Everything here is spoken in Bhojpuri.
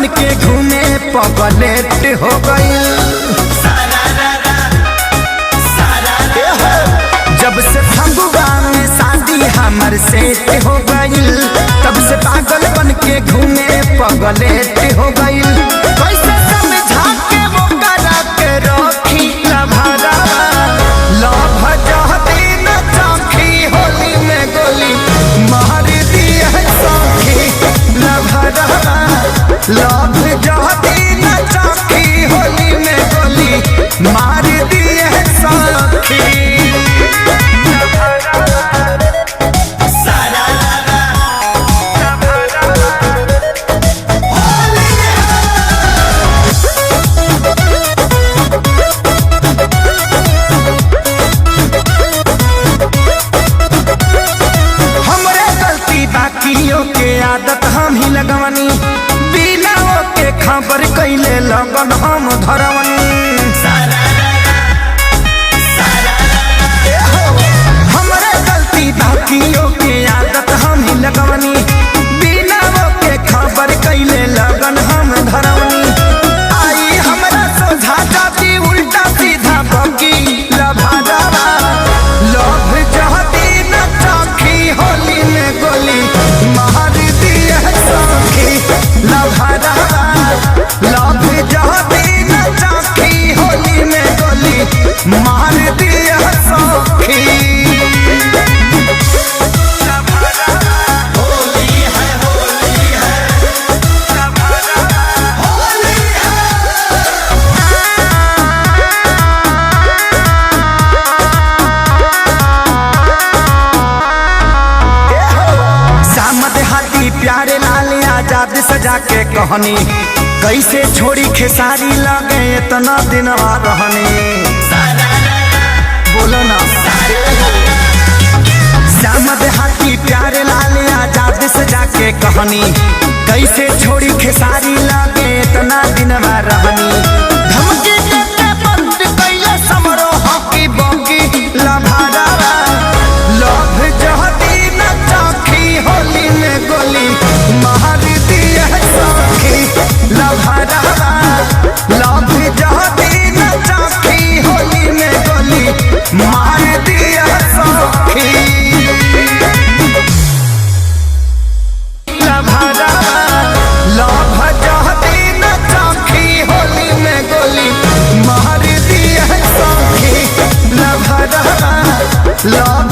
बन के घूमे पगलेट हो गई। जब से फगुआ में शादी हमर सेट हो गई, तब से पागल बन के घूमे पगलेट हो गई। कैसे समझा के वो करा के रखी लभरा लभ जहती न चौखी होली में गोली मार दिए सौखी लभरा लभ जहती न चौखी होली में गोली मार दिए सौखी। के आदत हम ही लगवनी, बिना के खबर कैले लगन हम धरवनी। हमरे गलती बाकियों के आदत हम ही लगवनी, बिना के खबर कैले लगन हम धरवनी। आई हमरा सोझा जाती उल्टा सीधा बकी लभारा लभ जहती न चौखी होली में गोली मार दिए सौखी लभरा लभ जहती न चौखी होली में गोली मार दिए सौखी। प्यारे लाल आजाद सजा के कहनी, कैसे छोड़ी खेसारी लगे इतना दिन रहनी। बोलो ना श्याम देहाती प्यारे लाल आजाद सजा के कहनी, कैसे छोड़ी खेसारी लगे इतना दिन रहनी। धमकी देते बंद कैले समरो हॉकी बॉकी लभारा लभ जहती न चौखी होली में गोली मार दिए सौखी लभरा लभ जहती न चौखी होली में गोली मार दिए सौखी लभरा लभ जहती न चौखी होली में गोली मार दिए सौखी लभरा लभ